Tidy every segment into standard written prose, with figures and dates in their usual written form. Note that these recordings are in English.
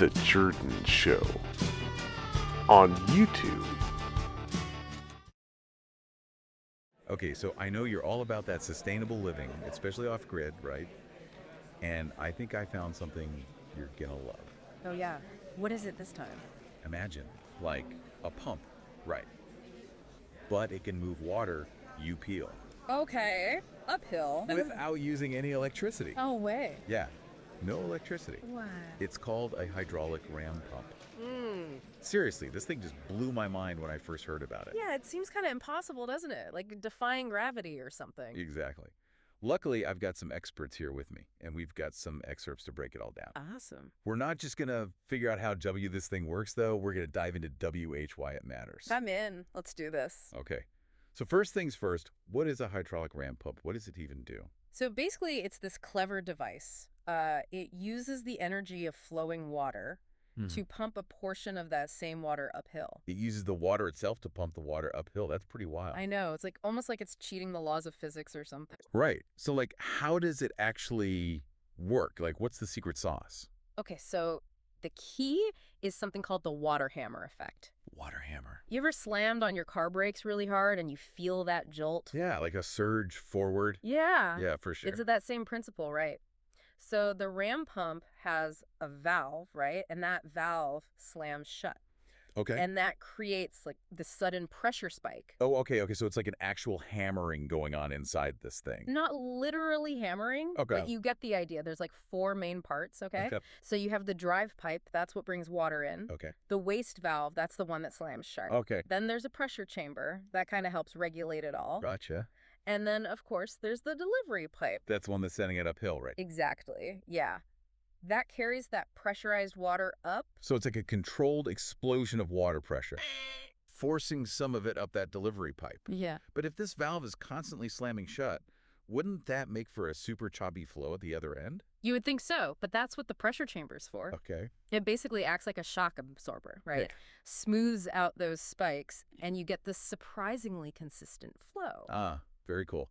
The Jordan Show on YouTube. Okay, so I know you're all about that sustainable living, especially off-grid, right? And I think I found something you're gonna love. Oh yeah. What is it this time? Imagine, like, a pump, right? But it can move water you peel Okay. Uphill. without using any electricity. Oh way. Yeah, no electricity. Wow. It's called a hydraulic ram pump. Seriously, this thing just blew my mind when I first heard about it. Yeah, it seems kind of impossible, doesn't it? Like defying gravity or something. Exactly. Luckily, I've got some experts here with me, and we've got some excerpts to break it all down. Awesome. We're not just going to figure out how W this thing works, though. We're going to dive into WH why it matters. I'm in. Let's do this. Okay. So first things first, what is a hydraulic ram pump? What does it even do? So basically, it's this clever device. It uses the energy of flowing water to pump a portion of that same water uphill. It uses the water itself to pump the water uphill. That's pretty wild. I know. It's like almost like it's cheating the laws of physics or something. Right. So, like, how does it actually work? Like, what's the secret sauce? Okay, so the key is something called the water hammer effect. Water hammer. You ever slammed on your car brakes really hard and you feel that jolt? Yeah, like a surge forward. Yeah. Yeah, for sure. It's that same principle, right? So the ram pump has a valve, right? And that valve slams shut. Okay. And that creates like the sudden pressure spike. Oh, okay. So it's like an actual hammering going on inside this thing. Not literally hammering, Okay. but you get the idea. There's like 4 main parts, okay? So you have the drive pipe, that's what brings water in. Okay. The waste valve, that's the one that slams shut. Okay. Then there's a pressure chamber that kind of helps regulate it all. Gotcha. And then, of course, there's the delivery pipe. That's one that's sending it uphill, right? Exactly, yeah. That carries that pressurized water up. So it's like a controlled explosion of water pressure, forcing some of it up that delivery pipe. Yeah. But if this valve is constantly slamming shut, wouldn't that make for a super choppy flow at the other end? You would think so, but that's what the pressure chamber's for. Okay. It basically acts like a shock absorber, right? Okay. Smooths out those spikes, and you get this surprisingly consistent flow. Ah, very cool.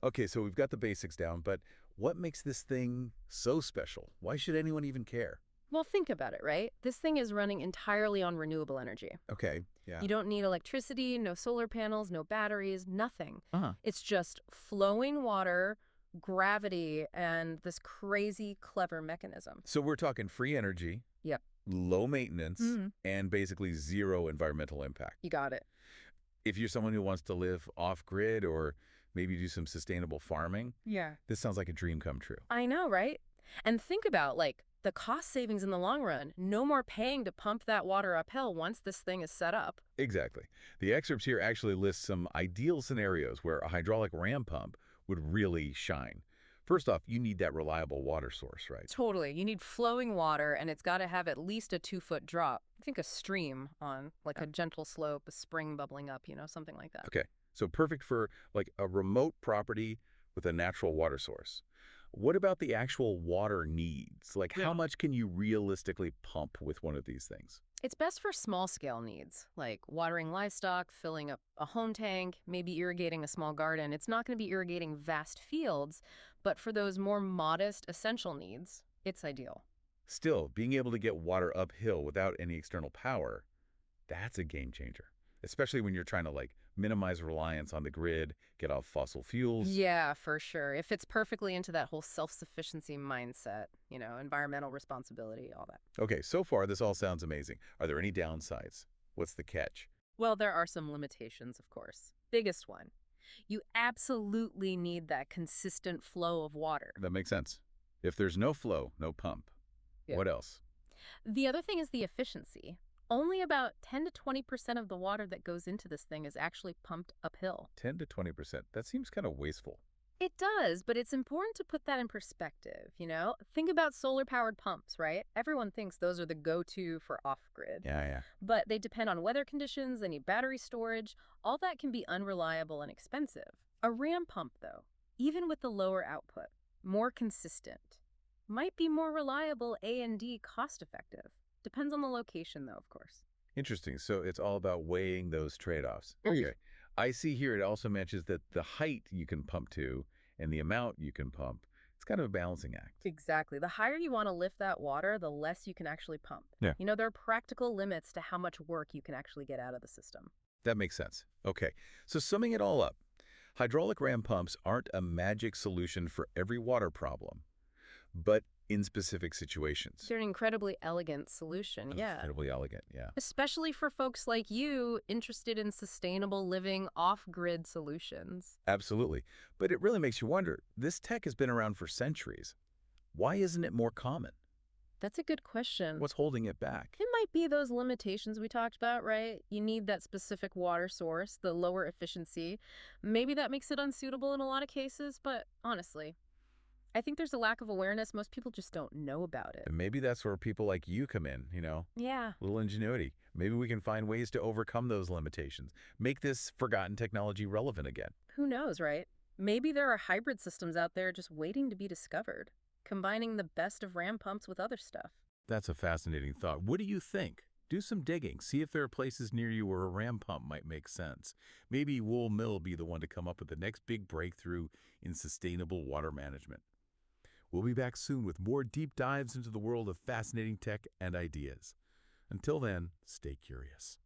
Okay, so we've got the basics down, but what makes this thing so special? Why should anyone even care? Well, think about it, right? This thing is running entirely on renewable energy. Okay, yeah. You don't need electricity, no solar panels, no batteries, nothing. Uh-huh. It's just flowing water, gravity, and this crazy clever mechanism. So we're talking free energy, Yep. low maintenance, and basically zero environmental impact. You got it. If you're someone who wants to live off-grid or maybe do some sustainable farming, Yeah. this sounds like a dream come true. I know, right? And think about, like, the cost savings in the long run. No more paying to pump that water uphill once this thing is set up. Exactly. The excerpts here actually list some ideal scenarios where a hydraulic ram pump would really shine. First off, you need that reliable water source, right? Totally. You need flowing water, and it's got to have at least a 2-foot drop. Think a stream on, like, a gentle slope, a spring bubbling up, something like that. Okay, so perfect for like a remote property with a natural water source. What about the actual water needs? Like, how much can you realistically pump with one of these things? It's best for small-scale needs, like watering livestock, filling up a home tank, maybe irrigating a small garden. It's not going to be irrigating vast fields, but for those more modest, essential needs, it's ideal. Still, being able to get water uphill without any external power, that's a game changer, especially when you're trying to like minimize reliance on the grid, get off fossil fuels. Yeah, for sure. It fits perfectly into that whole self-sufficiency mindset, environmental responsibility, all that. Okay, so far this all sounds amazing. Are there any downsides? What's the catch? Well, there are some limitations, of course. Biggest one, you absolutely need that consistent flow of water. That makes sense. If there's no flow, no pump. Yeah. What else? The other thing is the efficiency. Only about 10 to 20% of the water that goes into this thing is actually pumped uphill. 10 to 20%. That seems kind of wasteful. It does, but it's important to put that in perspective, Think about solar-powered pumps, right? Everyone thinks those are the go-to for off-grid. Yeah. But they depend on weather conditions, they need battery storage. All that can be unreliable and expensive. A ram pump, though, even with the lower output, more consistent, might be more reliable A&D cost-effective. Depends on the location, though, of course. Interesting. So it's all about weighing those trade-offs. Okay. I see here it also mentions that the height you can pump to and the amount you can pump It's kind of a balancing act. Exactly. The higher you want to lift that water, the less you can actually pump. Yeah. There are practical limits to how much work you can actually get out of the system. That makes sense. Okay, so summing it all up, hydraulic ram pumps aren't a magic solution for every water problem, but in specific situations. They're an incredibly elegant solution, yeah. Incredibly elegant, yeah. Especially for folks like you interested in sustainable living off-grid solutions. Absolutely. But it really makes you wonder, this tech has been around for centuries. Why isn't it more common? That's a good question. What's holding it back? It might be those limitations we talked about, right? You need that specific water source, the lower efficiency. Maybe that makes it unsuitable in a lot of cases, but honestly, I think there's a lack of awareness. Most people just don't know about it. And maybe that's where people like you come in, Yeah. little ingenuity. Maybe we can find ways to overcome those limitations, make this forgotten technology relevant again. Who knows, right? Maybe there are hybrid systems out there just waiting to be discovered, combining the best of ram pumps with other stuff. That's a fascinating thought. What do you think? Do some digging. See if there are places near you where a ram pump might make sense. Maybe Wool Mill will be the one to come up with the next big breakthrough in sustainable water management. We'll be back soon with more deep dives into the world of fascinating tech and ideas. Until then, stay curious.